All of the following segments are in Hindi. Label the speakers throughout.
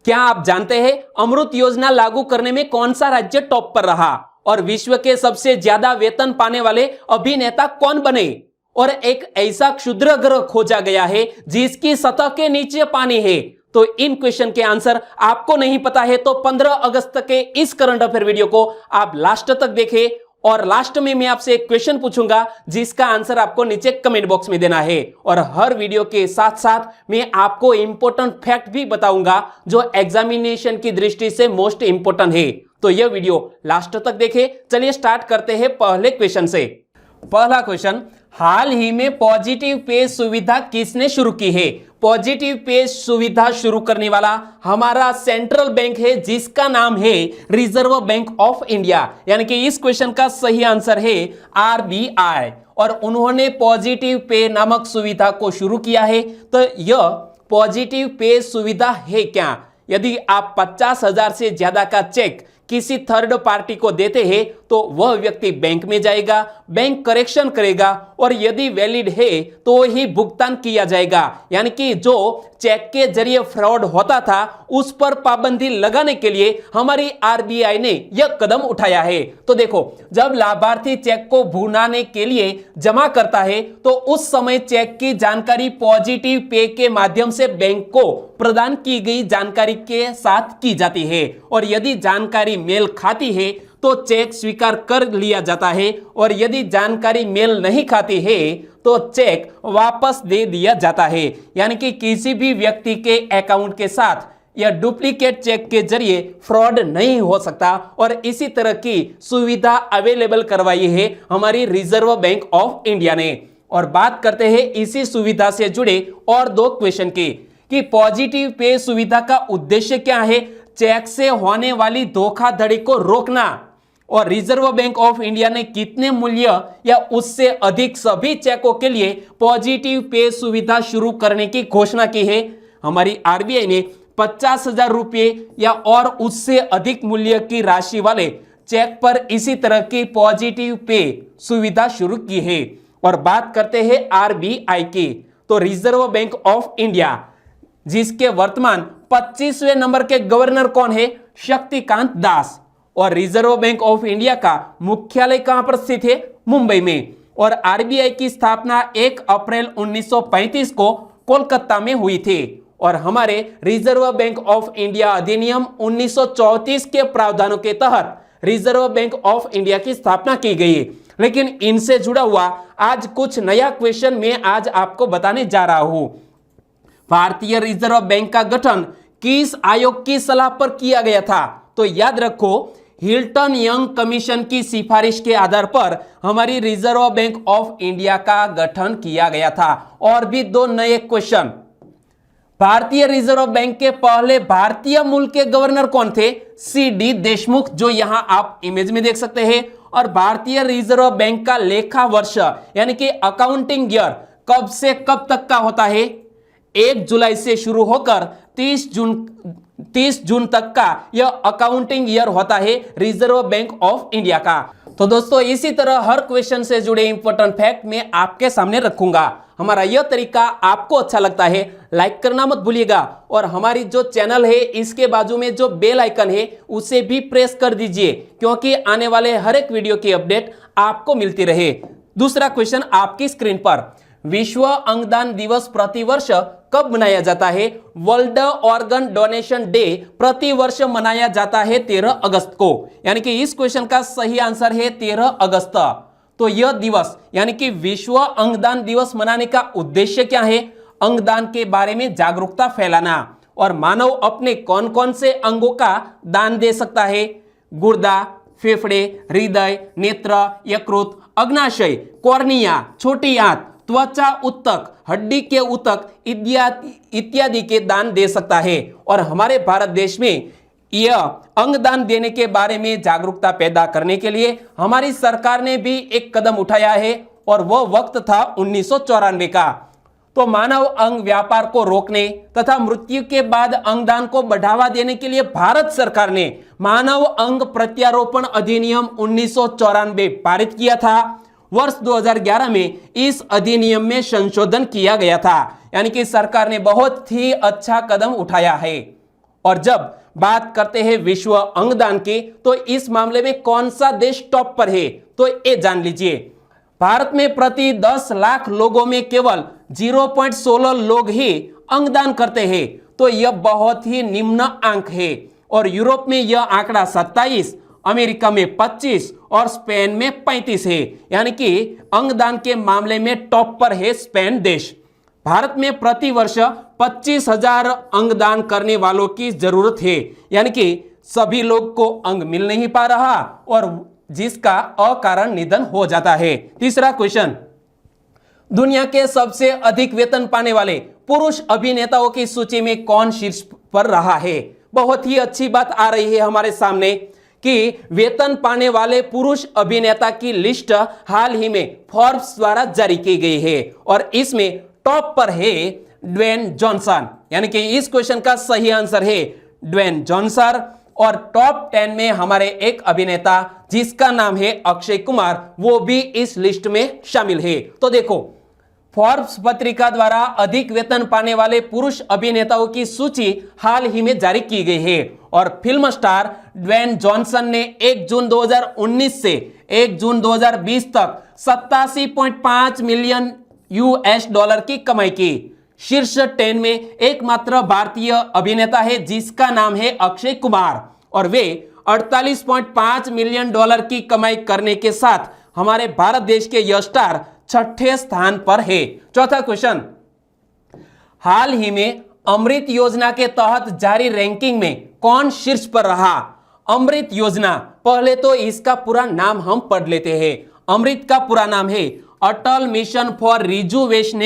Speaker 1: क्या आप जानते हैं अमृत योजना लागू करने में कौन सा राज्य टॉप पर रहा और विश्व के सबसे ज्यादा वेतन पाने वाले अभिनेता कौन बने और एक ऐसा क्षुद्र ग्रह खोजा गया है जिसकी सतह के नीचे पानी है। तो इन क्वेश्चन के आंसर आपको नहीं पता है तो 15 अगस्त के इस करंट अफेयर वीडियो को आप लास्ट तक देखें और लास्ट में मैं आपसे एक क्वेश्चन पूछूंगा जिसका आंसर आपको नीचे कमेंट बॉक्स में देना है। और हर वीडियो के साथ साथ मैं आपको इंपॉर्टेंट फैक्ट भी बताऊंगा जो एग्जामिनेशन की दृष्टि से मोस्ट इंपॉर्टेंट है। तो यह वीडियो लास्ट तक देखें। चलिए स्टार्ट करते हैं पहले क्वेश्चन से। पहला क्वेश्चन, हाल ही में पॉजिटिव पे सुविधा किसने शुरू की है? पॉजिटिव पे सुविधा शुरू करने वाला हमारा सेंट्रल बैंक है जिसका नाम है रिजर्व बैंक ऑफ इंडिया। यानी कि इस क्वेश्चन का सही आंसर है आरबीआई। और उन्होंने पॉजिटिव पे नामक सुविधा को शुरू किया है। तो यह पॉजिटिव पे सुविधा है क्या? यदि आप 50,000 से ज्यादा का चेक किसी थर्ड पार्टी को देते हैं तो वह व्यक्ति बैंक में जाएगा, बैंक करेक्शन करेगा और यदि वैलिड है तो ही भुगतान किया जाएगा। यानी कि जो चेक के जरिए फ्रॉड होता था उस पर पाबंदी लगाने के लिए हमारी आरबीआई ने यह कदम उठाया है। तो देखो, जब लाभार्थी चेक को भुनाने के लिए जमा करता है तो उस समय चेक की जानकारी पॉजिटिव पे के माध्यम से बैंक को प्रदान की गई जानकारी के साथ की जाती है और यदि जानकारी मेल खाती है तो चेक स्वीकार कर लिया जाता है और यदि जानकारी मेल नहीं खाती है तो चेक वापस दे दिया जाता है। यानी कि किसी भी व्यक्ति के अकाउंट के साथ या डुप्लीकेट चेक के जरिए फ्रॉड नहीं हो सकता और इसी तरह की सुविधा अवेलेबल करवाई है हमारी रिजर्व बैंक ऑफ इंडिया ने। और बात करते हैं इसी सुविधा से जुड़े और दो क्वेश्चन की कि पॉजिटिव पे सुविधा का उद्देश्य क्या है? चेक से होने वाली धोखाधड़ी को रोकना। और रिजर्व बैंक ऑफ इंडिया ने कितने मूल्य या उससे अधिक सभी चेकों के लिए पॉजिटिव पे सुविधा शुरू करने की घोषणा की है? हमारी आरबीआई ने 50,000 रुपये या और उससे अधिक मूल्य की राशि वाले चेक पर इसी तरह की पॉजिटिव पे सुविधा शुरू की है। और बात करते हैं आरबीआई की, तो रिजर्व बैंक ऑफ इंडिया जिसके वर्तमान 25वें नंबर के गवर्नर कौन है? शक्तिकांत दास। और रिजर्व बैंक ऑफ इंडिया का मुख्यालय कहां पर स्थित है? मुंबई में। और आरबीआई की स्थापना 1 अप्रैल 1935 को कोलकाता में हुई थी। और हमारे रिजर्व बैंक ऑफ इंडिया अधिनियम 1934 के प्रावधानों के तहत रिजर्व बैंक ऑफ इंडिया की स्थापना की गई। लेकिन इनसे जुड़ा हुआ आज कुछ नया क्वेश्चन मैं आज आपको बताने जा रहा हूं। भारतीय रिजर्व बैंक का गठन किस आयोग की सलाह पर किया गया था? तो याद रखो, हिल्टन यंग कमीशन की सिफारिश के आधार पर हमारी रिजर्व बैंक ऑफ इंडिया का गठन किया गया था। और भी दो नए क्वेश्चन, भारतीय रिजर्व बैंक के पहले भारतीय मूल के गवर्नर कौन थे? सी.डी. देशमुख, जो यहां आप इमेज में देख सकते हैं। और भारतीय रिजर्व बैंक का लेखा वर्ष यानी कि अकाउंटिंग ईयर कब से कब तक का होता है? 1 जुलाई से शुरू होकर 30 जून तक का यह अकाउंटिंग ईयर होता है रिजर्व बैंक ऑफ इंडिया का। तो दोस्तों, इसी तरह हर क्वेश्चन से जुड़े इंपॉर्टेंट फैक्ट मैं आपके सामने रखूंगा। हमारा यह तरीका आपको अच्छा लगता है, लाइक करना मत भूलिएगा और हमारी जो चैनल है इसके बाजू में जो बेल आइकन है उसे भी प्रेस कर दीजिए क्योंकि आने वाले हर एक वीडियो की अपडेट आपको मिलती रहे। दूसरा क्वेश्चन आपकी स्क्रीन पर, विश्व अंगदान दिवस प्रतिवर्ष कब मनाया जाता है? वर्ल्ड ऑर्गन डोनेशन डे प्रतिवर्ष मनाया जाता है 13 अगस्त को। यानी कि इस क्वेश्चन का सही आंसर है 13 अगस्त। तो यह दिवस यानी कि विश्व अंगदान दिवस मनाने का उद्देश्य क्या है? अंगदान के बारे में जागरूकता फैलाना। और मानव अपने कौन कौन से अंगों का दान दे सकता है? गुर्दा, फेफड़े, हृदय, नेत्र, यकृत, अग्नाशय, कॉर्निया, छोटी आंत, त्वचा उत्तक, हड्डी के उत्तक इत्यादि के दान दे सकता है। और हमारे भारत देश में यह अंगदान देने के बारे में जागरूकता पैदा करने के लिए हमारी सरकार ने भी एक कदम उठाया है और वह वक्त था 1994 का। तो मानव अंग व्यापार को रोकने तथा मृत्यु के बाद अंगदान को बढ़ावा देने के लिए भारत सरकार ने मानव अंग प्रत्यारोपण अधिनियम 1994 पारित किया था। वर्ष 2011 में इस अधिनियम में संशोधन किया गया था। यानी कि सरकार ने बहुत ही अच्छा कदम उठाया है। और जब बात करते हैं विश्व अंगदान की तो इस मामले में कौन सा देश टॉप पर है, तो ये जान लीजिए। भारत में प्रति 10 लाख लोगों में केवल 0.16 लोग ही अंगदान करते हैं, तो यह बहुत ही निम्न अंक है। और यूरोप में यह आंकड़ा 27, अमेरिका में 25 और स्पेन में 35 है, यानी कि अंगदान के मामले में टॉप पर है स्पेन देश। भारत में प्रति वर्ष 25,000 अंगदान करने वालों की जरूरत है, यानी कि सभी लोग को अंग मिल नहीं पा रहा और जिसका अकारण निधन हो जाता है। तीसरा क्वेश्चन, दुनिया के सबसे अधिक वेतन पाने वाले पुरुष अभिनेताओं की सूची में कौन शीर्ष पर रहा है? बहुत ही अच्छी बात आ रही है हमारे सामने कि वेतन पाने वाले पुरुष अभिनेता की लिस्ट हाल ही में फोर्ब्स द्वारा जारी की गई है और इसमें टॉप पर है ड्वेन जॉनसन, यानी कि इस क्वेश्चन का सही आंसर है ड्वेन जॉनसन। और टॉप 10 में हमारे एक अभिनेता जिसका नाम है अक्षय कुमार, वो भी इस लिस्ट में शामिल है। तो देखो, फोर्ब्स पत्रिका द्वारा अधिक वेतन पाने वाले पुरुष अभिनेताओं की सूची हाल ही में जारी की गई है और फिल्म स्टार ड्वेन जॉनसन ने 1 जून 2019 से 1 जून 2020 तक 87.5 मिलियन US$ की कमाई की। शीर्ष 10 में एकमात्र भारतीय अभिनेता है जिसका नाम है अक्षय कुमार और वे 48.5 मिलियन डॉलर की कमाई करने के साथ हमारे भारत देश के यह स्टार 6ठे स्थान पर है। चौथा क्वेश्चन, हाल ही में अमृत योजना के तहत जारी रैंकिंग में कौन शीर्ष पर रहा? अमृत योजना, पहले तो इसका पूरा नाम हम पढ़ लेते हैं। अमृत का पूरा नाम है Atal mission for rejuvenation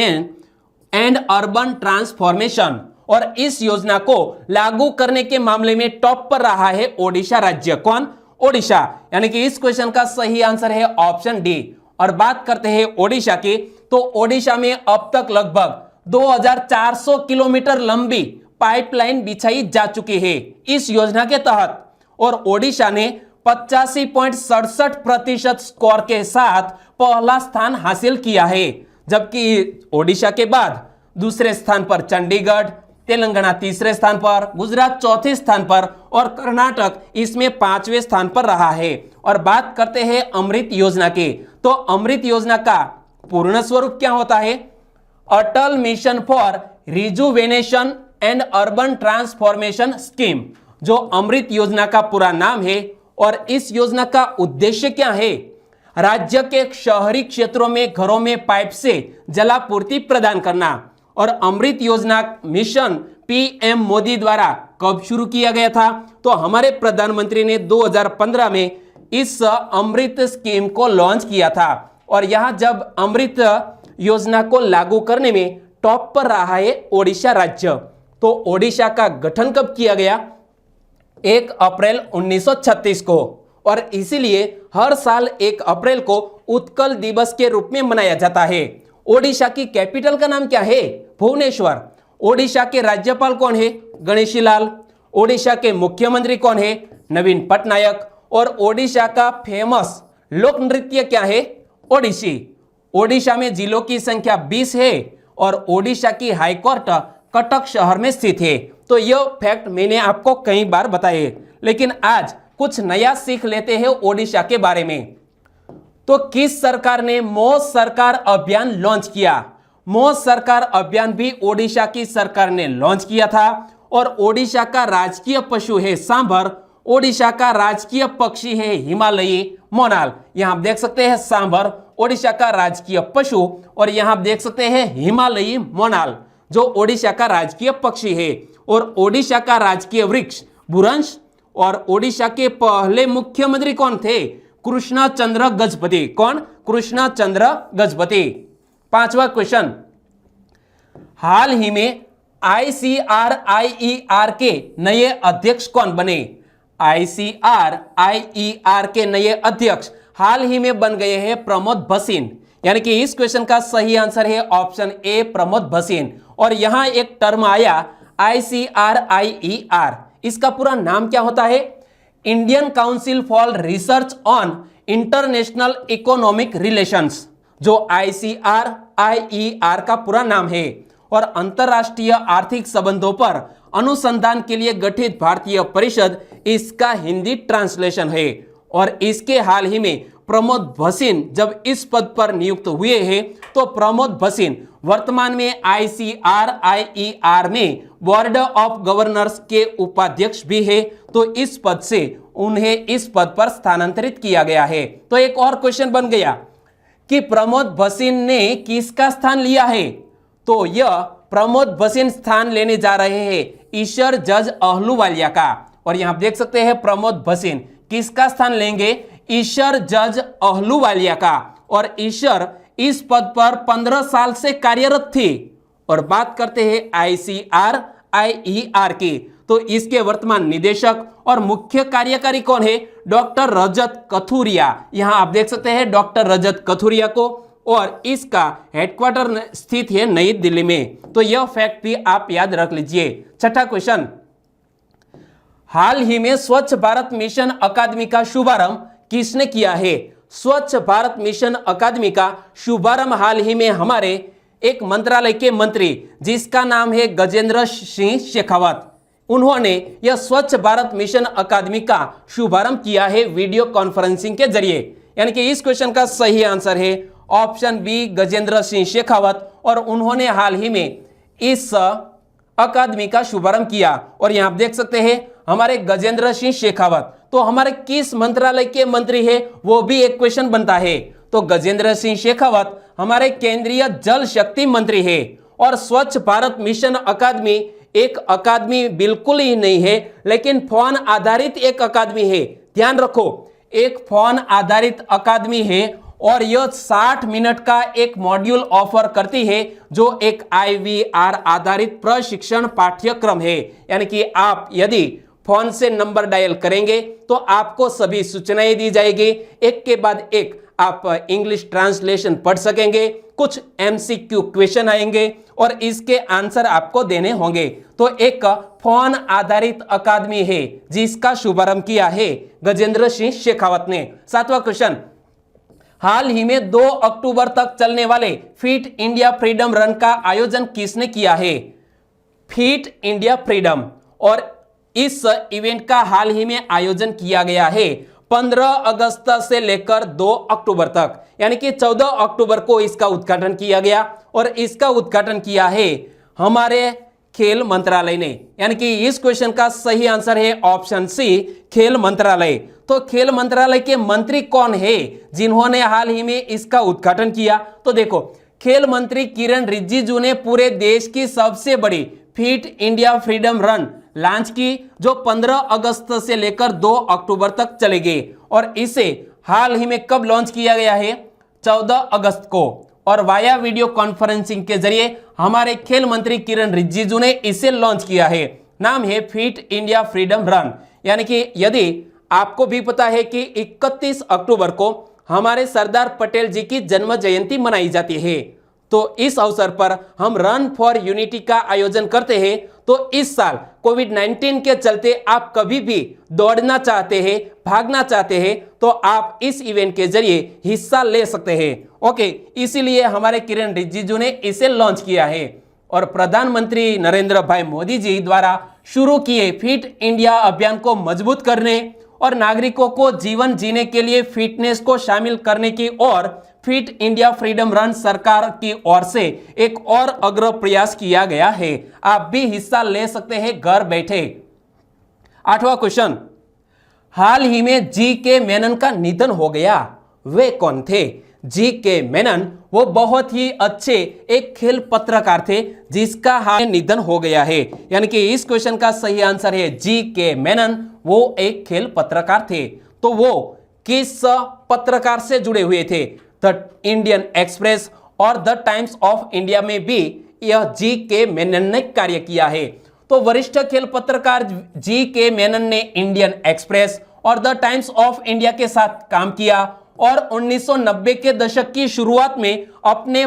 Speaker 1: and urban transformation और इस योजना को लागू करने के मामले में टॉप पर रहा है ओडिशा राज्य। कौन? ओडिशा, यानी कि इस क्वेश्चन का सही आंसर है ऑप्शन डी। और बात करते हैं ओडिशा की, तो ओडिशा में अब तक लगभग 2400 किलोमीटर लंबी पाइपलाइन बिछाई जा चुकी है इस योजना के तहत और ओडिशा ने 85.67% स्कोर के साथ पहला स्थान हासिल किया है, जबकि ओडिशा के बाद दूसरे स्थान पर चंडीगढ़, तेलंगाना तीसरे स्थान पर, गुजरात चौथे स्थान पर और कर्नाटक इसमें 5वें स्थान पर रहा है। और बात करते हैं अमृत योजना की, तो अमृत योजना का पूर्ण स्वरूप क्या होता है? Atal mission for rejuvenation and urban transformation scheme, जो अमृत योजना का पूरा नाम है। और इस योजना का उद्देश्य क्या है? राज्य के शहरी क्षेत्रों में घरों में पाइप से जलापूर्ति प्रदान करना। और अमृत योजना मिशन पीएम मोदी द्वारा कब शुरू किया गया था? तो हमारे प्रधानमंत्री ने 2015 में इस अमृत स्कीम को लॉन्च किया था और यहां जब अमृत योजना को लागू करने में टॉप पर रहा है ओडिशा राज्य। तो ओडिशा का गठन कब किया गया? 1 अप्रैल 1936 को और इसीलिए हर साल 1 अप्रैल को उत्कल दिवस के रूप में मनाया जाता है। ओडिशा की कैपिटल का नाम क्या है? भुवनेश्वर। ओडिशा के राज्यपाल कौन है? गणेशी लाल। ओडिशा के मुख्यमंत्री कौन है? नवीन पटनायक। और ओडिशा का फेमस लोक नृत्य क्या है? ओडिसी। ओडिशा में जिलों की संख्या 20 है और ओडिशा की हाईकोर्ट कटक शहर में स्थित है। तो यह फैक्ट मैंने आपको कई बार बताए, लेकिन आज कुछ नया सीख लेते हैं ओडिशा के बारे में। तो किस सरकार ने मौज सरकार अभियान लॉन्च किया? मौज सरकार अभियान भी ओडिशा की सरकार ने लॉन्च किया था और ओडिशा का राजकीय पशु है सांभर। ओडिशा का राजकीय पक्षी है हिमालयी मोनाल। यहां आप देख सकते हैं सांभर ओडिशा का राजकीय पशु और यहां आप देख सकते हैं हिमालयी मोनाल जो ओडिशा का राजकीय पक्षी है। और ओडिशा का राजकीय वृक्ष बुरंश। और ओडिशा के पहले मुख्यमंत्री कौन थे? कृष्ण चंद्र गजपति। कौन? कृष्ण चंद्र गजपति। 5वां क्वेश्चन, हाल ही में ICRIER के नए अध्यक्ष कौन बने? ICRIER के नए अध्यक्ष हाल ही में बन गए हैं प्रमोद भसीन, यानी कि इस क्वेश्चन का सही आंसर है ऑप्शन ए प्रमोद भसीन। और यहां एक टर्म आया ICRIER, इसका पूरा नाम क्या होता है? Indian council for research on international economic relations, जो ICRIER का पूरा नाम है। और अंतरराष्ट्रीय आर्थिक संबंधों पर अनुसंधान के लिए गठित भारतीय परिषद इसका हिंदी ट्रांसलेशन है। और इसके हाल ही में प्रमोद भसीन जब इस पद पर नियुक्त हुए हैं, तो प्रमोद भसीन वर्तमान में ICRIER में बोर्ड ऑफ गवर्नर्स के उपाध्यक्ष भी है। तो इस पद से उन्हें इस पद पर स्थानांतरित किया गया है। तो एक और क्वेश्चन बन गया कि प्रमोद भसीन ने किसका स्थान लिया है? तो यह प्रमोद भसीन स्थान लेने जा रहे हैं ईशर जज अहलूवालिया का। और यहां आप देख सकते हैं प्रमोद भसीन किसका स्थान लेंगे? ईशर जज अहलूवालिया का। और ईशर इस पद पर 15 साल से कार्यरत थी। और बात करते हैं ICRIER की, तो इसके वर्तमान निदेशक और मुख्य कार्यकारी कौन है? डॉक्टर रजत कथुरिया। यहां आप देख सकते हैं डॉक्टर रजत कथुरिया को। और इसका हेडक्वार्टर स्थित है नई दिल्ली में। तो यह फैक्ट भी आप याद रख लीजिए। छठा क्वेश्चन, हाल ही में स्वच्छ भारत मिशन अकादमी का शुभारंभ किसने किया है? स्वच्छ भारत मिशन अकादमी का शुभारंभ हाल ही में हमारे एक मंत्रालय के मंत्री जिसका नाम है गजेंद्र सिंह शेखावत, उन्होंने यह स्वच्छ भारत मिशन अकादमी का शुभारंभ किया है वीडियो कॉन्फ्रेंसिंग के जरिए। यानी कि इस क्वेश्चन का सही आंसर है ऑप्शन बी गजेंद्र सिंह शेखावत। और उन्होंने हाल ही में इस अकादमी का शुभारंभ किया। और यहां आप देख सकते हैं हमारे गजेंद्र सिंह शेखावत तो हमारे किस मंत्रालय के मंत्री है, वो भी एक क्वेश्चन बनता है। तो गजेंद्र सिंह शेखावत हमारे केंद्रीय जल शक्ति मंत्री है। और स्वच्छ भारत मिशन अकादमी एक अकादमी बिल्कुल ही नहीं है, लेकिन फोन आधारित एक अकादमी है। ध्यान रखो, एक फोन आधारित अकादमी है और यह 60 मिनट का एक मॉड्यूल ऑफर करती है जो एक IVR आधारित प्रशिक्षण पाठ्यक्रम है। यानी कि आप यदि फोन से नंबर डायल करेंगे तो आपको सभी सूचनाएं दी जाएगी, एक के बाद एक आप इंग्लिश ट्रांसलेशन पढ़ सकेंगे, कुछ MCQ क्वेश्चन आएंगे और इसके आंसर आपको देने होंगे। तो एक फोन आधारित अकादमी है जिसका शुभारंभ किया है गजेंद्र सिंह शेखावत ने। सातवां क्वेश्चन, हाल ही में 2 अक्टूबर तक चलने वाले फिट इंडिया फ्रीडम रन का आयोजन किसने किया है? Fit India freedom. और इस इवेंट का हाल ही में आयोजन किया गया है 15 अगस्त से लेकर 2 अक्टूबर तक, यानी कि 14 अक्टूबर को इसका उद्घाटन किया गया। और इसका उद्घाटन किया है हमारे खेल मंत्रालय ने। यानी कि इस क्वेश्चन का सही आंसर है ऑप्शन सी खेल मंत्रालय। तो खेल मंत्रालय के मंत्री कौन है जिन्होंने हाल ही में इसका उद्घाटन किया? तो देखो, खेल मंत्री किरण रिजिजू ने पूरे देश की सबसे बड़ी fit India freedom run launch की जो 15 अगस्त से लेकर 2 अक्टूबर तक चलेगी। और इसे हाल ही में कब लॉन्च किया गया है? 14 अगस्त को। और वाया वीडियो कॉन्फ्रेंसिंग के जरिए हमारे खेल मंत्री किरण रिजिजू ने इसे लॉन्च किया है। नाम है फिट इंडिया फ्रीडम रन। यानी कि यदि आपको भी पता है कि 31 अक्टूबर को हमारे सरदार पटेल जी की जन्म जयंती मनाई जाती है, तो इस अवसर पर हम रन फॉर यूनिटी का आयोजन करते हैं। तो इस साल कोविड-19 के चलते आप कभी भी दौड़ना चाहते हैं, भागना चाहते हैं, तो आप इस इवेंट के जरिए हिस्सा ले सकते हैं। ओके, इसीलिए हमारे किरण रिजिजू ने इसे लॉन्च किया है। और प्रधानमंत्री नरेंद्र भाई मोदी जी द्वारा शुरू किए फिट इंडिया अभियान को मजबूत करने और नागरिकों को जीवन जीने के लिए फिटनेस को शामिल करने की ओर फिट इंडिया फ्रीडम रन सरकार की ओर से एक और अग्र प्रयास किया गया है। आप भी हिस्सा ले सकते हैं घर बैठे। 8वां क्वेश्चन, हाल ही में GK मेनन का निधन हो गया, वे कौन थे? GK मेनन वो बहुत ही अच्छे एक खेल पत्रकार थे जिसका हाल निधन हो गया है। यानी कि इस क्वेश्चन का सही आंसर है GK मेनन वो एक खेल पत्रकार थे। तो वो किस पत्रकार से जुड़े हुए थे? द इंडियन एक्सप्रेस और द टाइम्स ऑफ इंडिया में भी यह GK मेनन ने कार्य किया है। तो वरिष्ठ खेल पत्रकार GK मेनन ने इंडियन एक्सप्रेस और द टाइम्स ऑफ इंडिया के साथ काम किया और 1990 के दशक की शुरुआत में अपने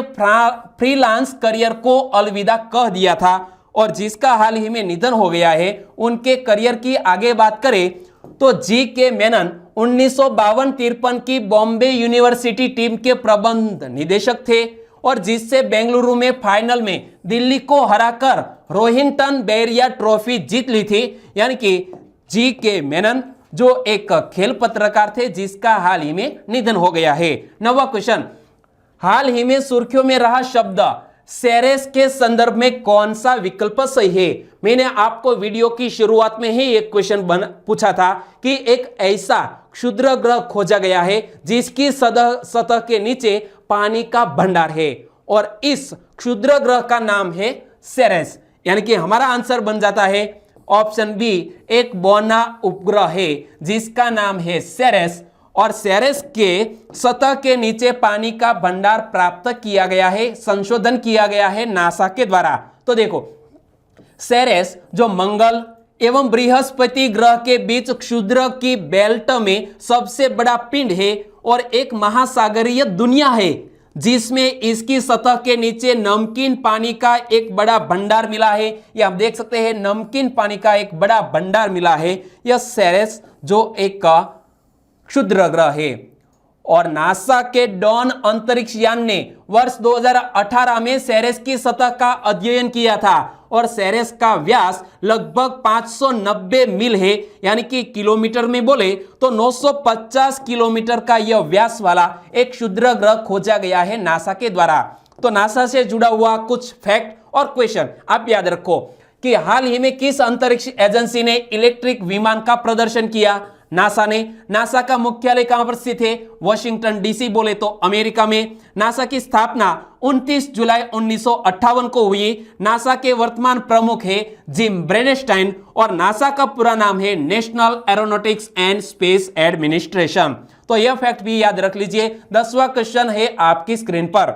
Speaker 1: फ्रीलांस करियर को अलविदा कह दिया था और जिसका हाल ही में निधन हो गया है। उनके करियर की आगे बात करें तो GK मेनन 1952-53 की बॉम्बे यूनिवर्सिटी टीम के प्रबंध निदेशक थे और जिससे बेंगलुरु में फाइनल में दिल्ली को हराकर रोहिंटन बेरिया ट्रॉफी जीत ली थी। यानी कि जी के मेनन जो एक खेल पत्रकार थे जिसका हाल ही में निधन हो गया है। 9वां क्वेश्चन, हाल ही में सुर्खियों में रहा शब्द सेरेस के संदर्भ में कौन सा विकल्प सही है? मैंने आपको वीडियो की शुरुआत में ही एक क्वेश्चन पूछा था कि एक ऐसा क्षुद्र ग्रह खोजा गया है जिसकी सतह के नीचे पानी का भंडार है और इस क्षुद्र ग्रह का नाम है सेरेस। यानी कि हमारा आंसर बन जाता है ऑप्शन बी, एक बोना उपग्रह है जिसका नाम है सेरेस और सेरेस के सतह के नीचे पानी का भंडार प्राप्त किया गया है, संशोधन किया गया है नासा के द्वारा। तो देखो, सेरेस जो मंगल एवं बृहस्पति ग्रह के बीच क्षुद्र की बेल्ट में सबसे बड़ा पिंड है और एक महासागरीय दुनिया है जिसमें इसकी सतह के नीचे नमकीन पानी का एक बड़ा भंडार मिला है। ये आप देख सकते हैं, नमकीन पानी का एक बड़ा भंडार मिला है। यह सेरेस जो एक क्षुद्र ग्रह है और नासा के डॉन अंतरिक्ष यान ने वर्ष 2018 में सेरेस की सतह का अध्ययन किया था और सेरेस का व्यास लगभग 590 मील है। यानी कि किलोमीटर में बोले तो 950 किलोमीटर का यह व्यास वाला एक क्षुद्र ग्रह खोजा गया है नासा के द्वारा। तो नासा से जुड़ा हुआ कुछ फैक्ट और क्वेश्चन आप याद रखो कि हाल ही में किस अंतरिक्ष एजेंसी ने इलेक्ट्रिक विमान का प्रदर्शन किया? नासा ने। नासा का मुख्यालय कहां पर स्थित है? वॉशिंगटन डीसी बोले तो अमेरिका में। नासा की स्थापना 29 जुलाई 1958 को हुई। नासा के वर्तमान प्रमुख है जिम ब्रेनेस्टाइन और नासा का पूरा नाम है national aeronautics and space administration. तो यह फैक्ट भी याद रख लीजिए। 10वां क्वेश्चन है आपकी स्क्रीन पर,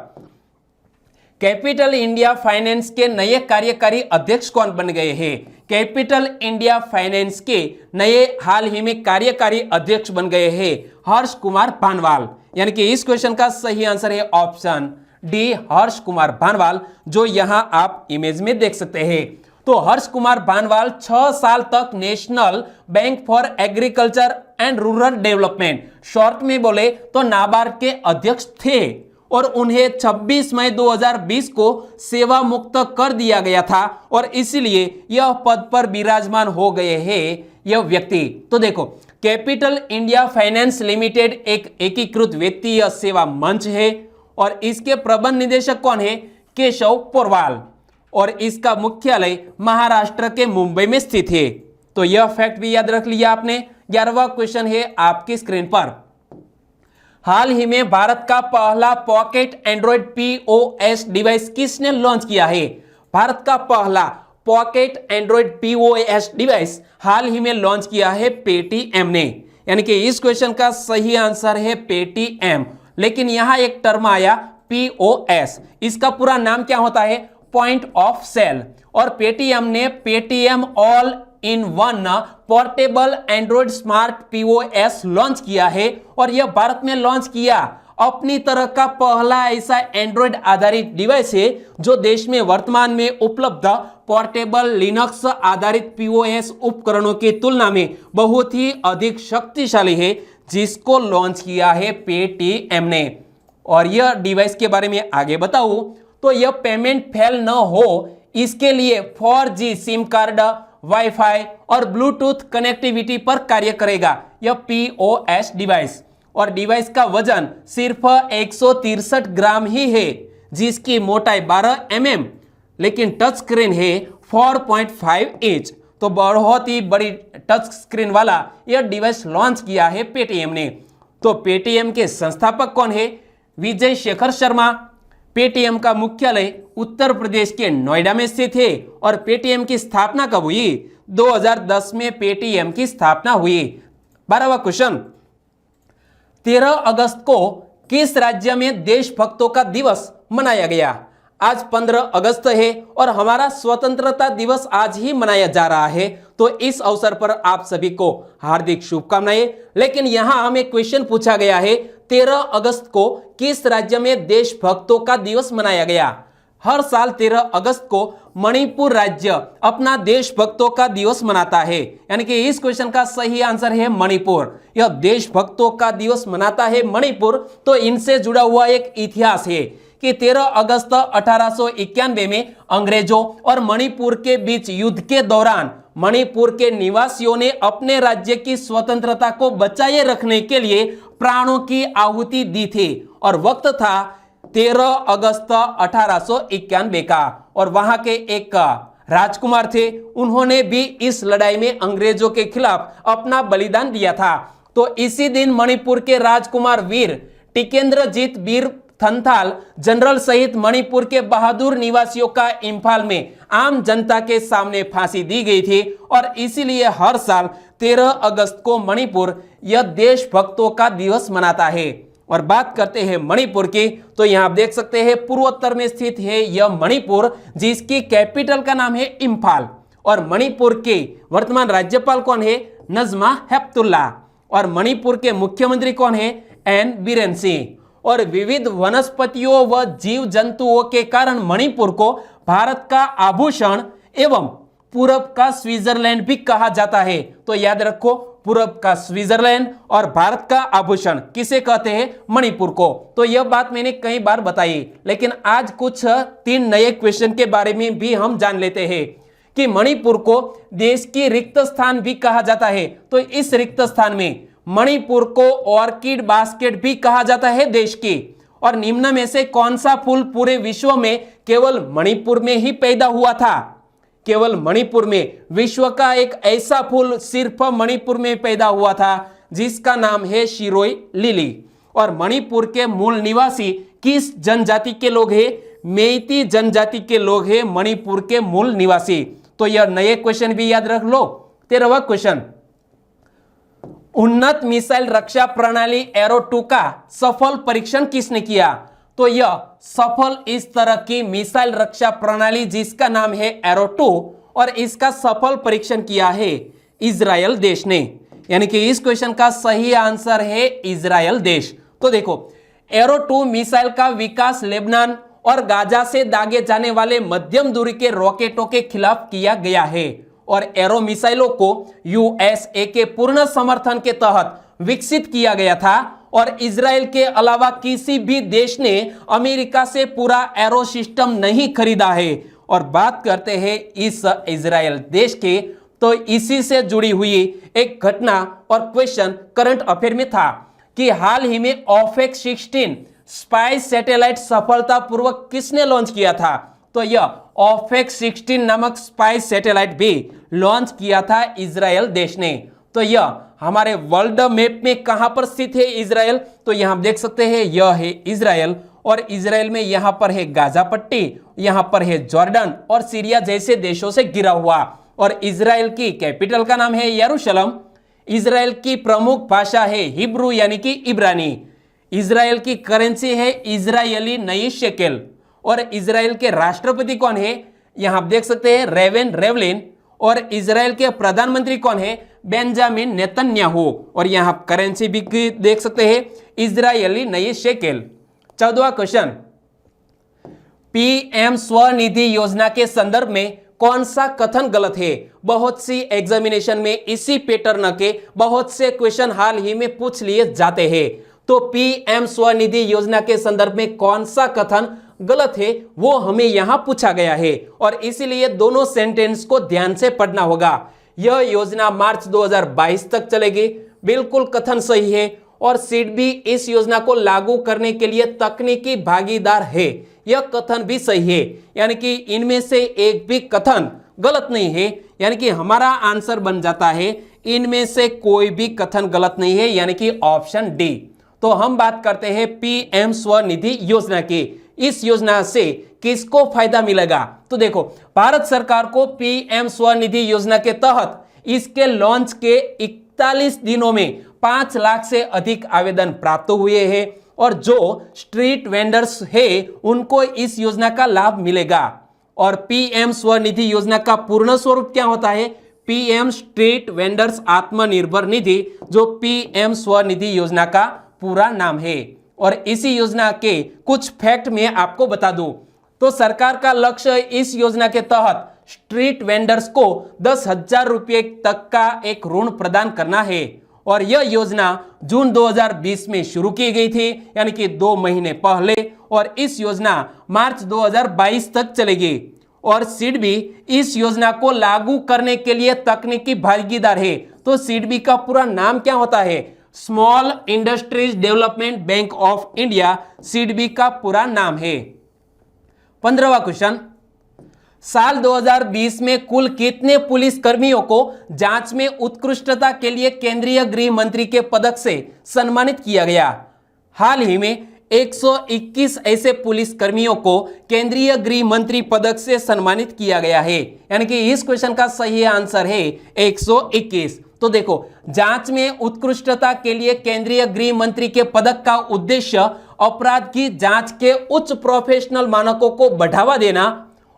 Speaker 1: कैपिटल इंडिया फाइनेंस के नए कार्यकारी अध्यक्ष कौन बन गए हैं? कैपिटल इंडिया फाइनेंस के नए हाल ही में कार्यकारी अध्यक्ष बन गए हैं हर्ष कुमार भानवाल। यानी कि इस क्वेश्चन का सही आंसर है ऑप्शन डी, हर्ष कुमार भानवाल, जो यहां आप इमेज में देख सकते हैं। तो हर्ष कुमार भानवाल 6 साल तक national bank for agriculture and rural development, short में बोले तो नाबार्ड के अध्यक्ष थे और उन्हें 26 मई 2020 को सेवा मुक्त कर दिया गया था और इसलिए यह पद पर विराजमान हो गए हैं यह व्यक्ति। तो देखो, कैपिटल इंडिया फाइनेंस लिमिटेड एक एकीकृत वित्तीय सेवा मंच है और इसके प्रबंध निदेशक कौन है? केशव पोरवाल और इसका मुख्यालय महाराष्ट्र के मुंबई में स्थित है। तो यह फैक्ट भी याद रख लिया आपने। 11वां क्वेश्चन है आपकी स्क्रीन पर, हाल ही में भारत का पहला पॉकेट एंड्रॉइड पीओएस डिवाइस किसने लॉन्च किया है? भारत का पहला पॉकेट एंड्रॉइड पीओएस डिवाइस हाल ही में लॉन्च किया है पेटीएम ने। यानी कि इस क्वेश्चन का सही आंसर है पेटीएम। लेकिन यहां एक टर्म आया पीओएस, इसका पूरा नाम क्या होता है? Point of sale. और पेटीएम ने Paytm all in one portable android smart POS launch किया है और यह भारत में लॉन्च किया अपनी तरह का पहला ऐसा एंड्रॉइड आधारित डिवाइस है जो देश में वर्तमान में उपलब्ध पोर्टेबल लिनक्स आधारित पीओएस उपकरणों की तुलना में बहुत ही अधिक शक्तिशाली है, जिसको लॉन्च किया है पेटीएम ने। और यह डिवाइस के बारे में आगे बताऊं तो यह पेमेंट फेल न हो इसके लिए 4G सिम कार्ड, वाईफाई और ब्लूटूथ कनेक्टिविटी पर कार्य करेगा यह पीओएस डिवाइस। और डिवाइस का वजन सिर्फ 163 ग्राम ही है, जिसकी मोटाई 12 mm, लेकिन टच स्क्रीन है 4.5 इंच। तो बहुत ही बड़ी टच स्क्रीन वाला यह डिवाइस लॉन्च किया है पेटीएम ने। तो पेटीएम के संस्थापक कौन है? विजय शेखर शर्मा। पेटीएम का मुख्यालय उत्तर प्रदेश के नोएडा में स्थित है और पेटीएम की स्थापना कब हुई? 2010 में पेटीएम की स्थापना हुई। 12वां क्वेश्चन, 13 अगस्त को किस राज्य में देशभक्तों का दिवस मनाया गया? आज 15 अगस्त है और हमारा स्वतंत्रता दिवस आज ही मनाया जा रहा है। तो इस अवसर पर आप सभी को हार्दिक शुभकामनाएं। लेकिन यहां हमें क्वेश्चन पूछा गया है 13 अगस्त को किस राज्य में देशभक्तों का दिवस मनाया गया? हर साल 13 अगस्त को मणिपुर राज्य अपना देशभक्तों का दिवस मनाता है। यानी कि इस क्वेश्चन का सही आंसर है मणिपुर। यह देशभक्तों का दिवस मनाता है मणिपुर। तो इनसे जुड़ा हुआ एक इतिहास है कि 13 अगस्त 1891 में अंग्रेजों और मणिपुर के बीच युद्ध के दौरान मणिपुर के निवासियों ने अपने राज्य की स्वतंत्रता को बचाए रखने के लिए प्राणों की आहुति दी थी और वक्त था 13 अगस्त 1891 का। और वहां के एक राजकुमार थे, उन्होंने भी इस लड़ाई में अंग्रेजों के खिलाफ अपना बलिदान दिया था। तो इसी दिन मणिपुर के राजकुमार वीर टिकेंद्रजीत वीर थंथाल जनरल सहित मणिपुर के बहादुर निवासियों का इम्फाल में आम जनता के सामने फांसी दी गई थी और इसीलिए हर साल 13 अगस्त को मणिपुर यह देशभक्तों का दिवस मनाता है। और बात करते हैं मणिपुर की, तो यहां आप देख सकते हैं पूर्वोत्तर में स्थित है यह मणिपुर, जिसकी कैपिटल का नाम है इम्फाल। और मणिपुर के वर्तमान राज्यपाल कौन है? नजमा हेपतुल्ला। और मणिपुर के मुख्यमंत्री कौन है? एन बीरेन सिंह। और विविध वनस्पतियों व जीव जंतुओं के कारण मणिपुर को भारत का आभूषण एवं पूरब का स्विट्जरलैंड भी कहा जाता है। तो याद रखो, पूरब का स्विट्जरलैंड और भारत का आभूषण किसे कहते हैं? मणिपुर को। तो यह बात मैंने कई बार बताई, लेकिन आज कुछ 3 नए क्वेश्चन के बारे में भी हम जान लेते हैं कि मणिपुर को देश की रिक्त स्थान भी कहा जाता है। तो इस रिक्त स्थान में मणिपुर को ऑर्किड बास्केट भी कहा जाता है देश की। और निम्न में से कौन सा फूल पूरे विश्व में केवल मणिपुर में ही पैदा हुआ था? केवल मणिपुर में विश्व का एक ऐसा फूल सिर्फ मणिपुर में पैदा हुआ था जिसका नाम है शिरोई लिली। और मणिपुर के मूल निवासी किस जनजाति के लोग हैं? मेइती जनजाति के लोग हैं मणिपुर के मूल निवासी। तो यह नए क्वेश्चन भी याद रख लो। 13वां क्वेश्चन, उन्नत मिसाइल रक्षा प्रणाली एरो 2 का सफल परीक्षण किसने किया? तो यह सफल इस तरह की मिसाइल रक्षा प्रणाली जिसका नाम है एरो 2 और इसका सफल परीक्षण किया है इजराइल देश ने। यानी कि इस क्वेश्चन का सही आंसर है इजराइल देश। तो देखो, एरो 2 मिसाइल का विकास लेबनान और गाजा से दागे जाने वाले मध्यम दूरी के रॉकेटों के खिलाफ किया गया है। और एरो मिसाइलों को यूएसए के पूर्ण समर्थन के तहत विकसित किया गया था और इजराइल के अलावा किसी भी देश ने अमेरिका से पूरा एरो सिस्टम नहीं खरीदा है। और बात करते हैं इस इजराइल देश के, तो इसी से जुड़ी हुई एक घटना और क्वेश्चन करंट अफेयर में था कि हाल ही में ऑफेक्स 16 स्पाई सैटेलाइट सफलतापूर्वक किसने लॉन्च किया था? तो यह ऑफेक्स 16 नामक स्पाई सैटेलाइट भी लॉन्च किया था इजराइल देश ने। तो यह हमारे वर्ल्ड मैप में कहां पर स्थित है इजराइल? तो यहां देख सकते हैं यह है इजराइल। और इजराइल में यहां पर है गाजा पट्टी, यहां पर है जॉर्डन और सीरिया जैसे देशों से घिरा हुआ। और इजराइल की कैपिटल का नाम है यरूशलेम। इजराइल की प्रमुख भाषा है हिब्रू यानी कि इब्रानी। इजराइल की करेंसी है इजरायली नई शेकेल। और इजराइल के राष्ट्रपति कौन है? यहां आप देख सकते हैं रेवेन रेवलिन। और इजराइल के प्रधानमंत्री कौन है? Benjamin Netanyahu. और यहां करेंसी भी देख सकते हैं इजरायली नई शेकेल। 14वां क्वेश्चन, पीएम स्वनिधि योजना के संदर्भ में कौन सा कथन गलत है? बहुत सी एग्जामिनेशन में इसी पैटर्न के बहुत से क्वेश्चन हाल ही में पूछ लिए जाते हैं। तो पीएम स्वनिधि योजना के संदर्भ में कौन सा कथन गलत है वो हमें यहां पूछा गया है और इसीलिए दोनों सेंटेंस को ध्यान से पढ़ना होगा। यह योजना मार्च 2022 तक चलेगी, बिल्कुल कथन सही है। और सीड भी इस योजना को लागू करने के लिए तकनीकी भागीदार है, यह कथन भी सही है। यानी कि इनमें से एक भी कथन गलत नहीं है। यानी कि हमारा आंसर बन जाता है इनमें से कोई भी कथन गलत नहीं है, यानी कि ऑप्शन डी। तो हम बात करते हैं पीएम स्वनिधि योजना की। इस योजना से किसको फायदा मिलेगा? तो देखो, भारत सरकार को पीएम स्वनिधि योजना के तहत इसके लॉन्च के 41 दिनों में 5 लाख से अधिक आवेदन प्राप्त हुए हैं और जो स्ट्रीट वेंडर्स है उनको इस योजना का लाभ मिलेगा। और पीएम स्वनिधि योजना का पूर्ण स्वरूप क्या होता है? PM street vendors Atmanirbhar Nidhi, जो पीएम स्वनिधि योजना का पूरा नाम है। और इसी योजना के कुछ फैक्ट में आपको बता दूं तो सरकार का लक्ष्य इस योजना के तहत स्ट्रीट वेंडर्स को 10,000 रुपये तक का एक ऋण प्रदान करना है। और यह योजना जून 2020 में शुरू की गई थी, यानी कि 2 महीने पहले, और इस योजना मार्च 2022 तक चलेगी। और सिडबी इस योजना को लागू करने के लिए तकनीकी भागीदार है। तो सिडबी का पूरा नाम क्या होता है? Small industries development bank of India SIDBI का पूरा नाम है। 15वां क्वेश्चन, साल 2020 में कुल कितने पुलिस कर्मियों को जांच में उत्कृष्टता के लिए केंद्रीय गृह मंत्री के पदक से सम्मानित किया गया? हाल ही में 121 ऐसे पुलिस कर्मियों को केंद्रीय गृह मंत्री पदक से सम्मानित किया गया है, यानी कि इस क्वेश्चन का सही आंसर है 121। तो देखो, जांच में उत्कृष्टता के लिए केंद्रीय गृह मंत्री के पदक का उद्देश्य अपराध की जांच के उच्च प्रोफेशनल मानकों को बढ़ावा देना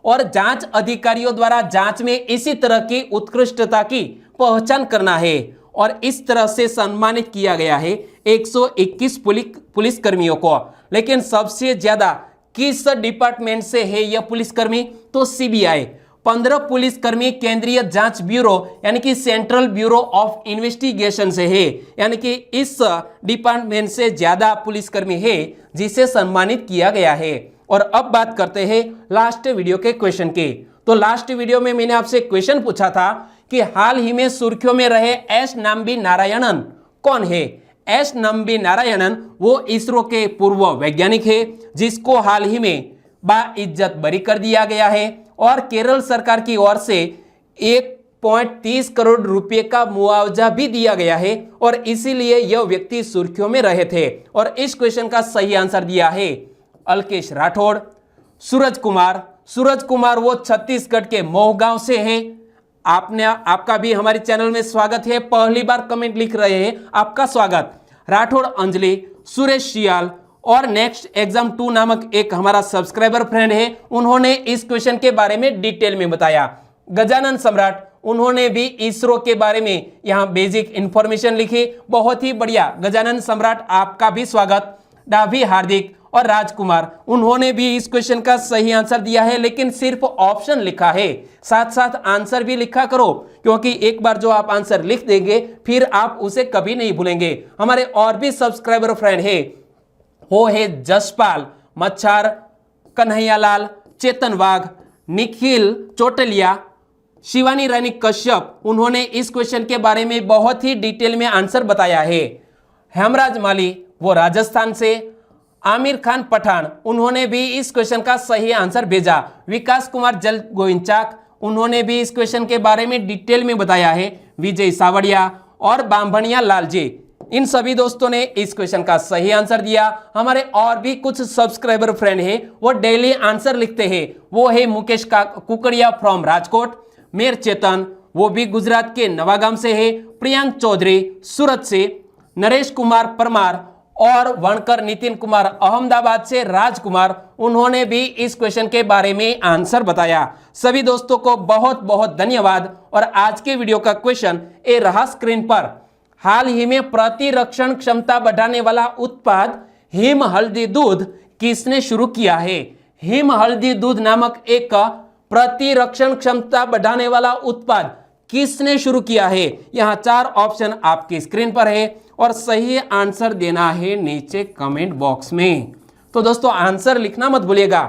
Speaker 1: और जांच अधिकारियों द्वारा जांच में इसी तरह की उत्कृष्टता की पहचान करना है। और इस तरह से सम्मानित किया गया है 121 पुलिस कर्मियों को। लेकिन सबसे ज्यादा किस डिपार्टमेंट से है यह पुलिसकर्मी? तो सीबीआई। 15 पुलिसकर्मी केंद्रीय जांच ब्यूरो यानी कि सेंट्रल ब्यूरो ऑफ इन्वेस्टिगेशन से है, यानी कि इस डिपार्टमेंट से ज्यादा पुलिसकर्मी है जिसे सम्मानित किया गया है। और अब बात करते हैं लास्ट वीडियो के क्वेश्चन की। तो लास्ट वीडियो में मैंने आपसे क्वेश्चन पूछा था कि हाल ही में सुर्खियों में रहे एस नम्बी नारायणन कौन है? एस नम्बी नारायणन वो इसरो के पूर्व वैज्ञानिक है जिसको हाल ही में बाइज्जत बरी कर दिया गया है और केरल सरकार की ओर से 1.30 करोड़ रुपए का मुआवजा भी दिया गया है और इसीलिए यह व्यक्ति सुर्खियों में रहे थे। और इस क्वेश्चन का सही आंसर दिया है अल्केश राठौड़। सूरज कुमार वो छत्तीसगढ़ के मोहगांव से है। आपका भी हमारे चैनल में स्वागत है। पहली बार कमेंट लिख रहे हैं, आपका स्वागत। राठौड़ अंजलि, सुरेश सियाल और नेक्स्ट एग्जाम 2 नामक एक हमारा सब्सक्राइबर फ्रेंड है, उन्होंने इस क्वेश्चन के बारे में डिटेल में बताया। गजानन सम्राट, उन्होंने भी इसरो के बारे में यहाँ बेसिक इंफॉर्मेशन लिखी, बहुत ही बढ़िया। गजानन सम्राट आपका भी स्वागत। डाभी हार्दिक और राजकुमार, उन्होंने भी इस क्वेश्चन का सही आंसर दिया है, लेकिन सिर्फ ऑप्शन लिखा है, साथ साथ आंसर भी लिखा करो, क्योंकि एक बार जो आप आंसर लिख देंगे फिर आप उसे कभी नहीं भूलेंगे। हमारे और भी सब्सक्राइबर फ्रेंड है, वो है जसपाल मच्छार, कन्हैयालाल, चेतन वाघ, निखिल चोटलिया, शिवानी रानी कश्यप, उन्होंने इस क्वेश्चन के बारे में बहुत ही डिटेल में आंसर बताया है। हेमराज माली, वो राजस्थान से। आमिर खान पठान, उन्होंने भी इस क्वेश्चन का सही आंसर भेजा। विकास कुमार जल गोविंचाक, उन्होंने भी इस क्वेश्चन के बारे में डिटेल में बताया है। विजय सावड़िया और बांभणिया लाल जी, इन सभी दोस्तों ने इस क्वेश्चन का सही आंसर दिया। हमारे और भी कुछ सब्सक्राइबर फ्रेंड है, वो डेली आंसर लिखते हैं, वो है मुकेश कुकड़िया फ्रॉम राजकोट, मेर चेतन, वो भी गुजरात के नवागाम से है, प्रियांक चौधरी सूरत से, नरेश कुमार परमार और वणकर नितिन कुमार अहमदाबाद से, राजकुमार, उन्होंने भी इस क्वेश्चन के बारे में आंसर बताया। सभी दोस्तों को बहुत बहुत धन्यवाद। और आज के वीडियो का क्वेश्चन ए रहा स्क्रीन पर। हाल ही में प्रतिरक्षण क्षमता बढ़ाने वाला उत्पाद हिम हल्दी दूध किसने शुरू किया है? हिम हल्दी दूध नामक एक प्रतिरक्षण क्षमता बढ़ाने वाला उत्पाद किसने शुरू किया है? यहाँ 4 ऑप्शन आपकी स्क्रीन पर है और सही आंसर देना है नीचे कमेंट बॉक्स में। तो दोस्तों आंसर लिखना मत भूलिएगा।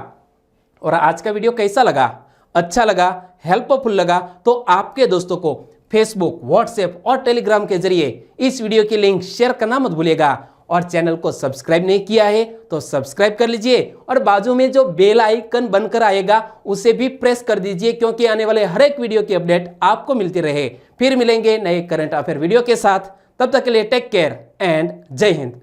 Speaker 1: और आज का वीडियो कैसा लगा? अच्छा लगा, हेल्पफुल लगा तो आपके दोस्तों को फेसबुक, व्हाट्सएप और टेलीग्राम के जरिए इस वीडियो की लिंक शेयर करना मत भूलिएगा। और चैनल को सब्सक्राइब नहीं किया है तो सब्सक्राइब कर लीजिए और बाजू में जो बेल आइकन बनकर आएगा उसे भी प्रेस कर दीजिए, क्योंकि आने वाले हर एक वीडियो की अपडेट आपको मिलती रहे। फिर मिलेंगे नए करंट अफेयर वीडियो के साथ, तब तक के लिए टेक केयर एंड जय हिंद।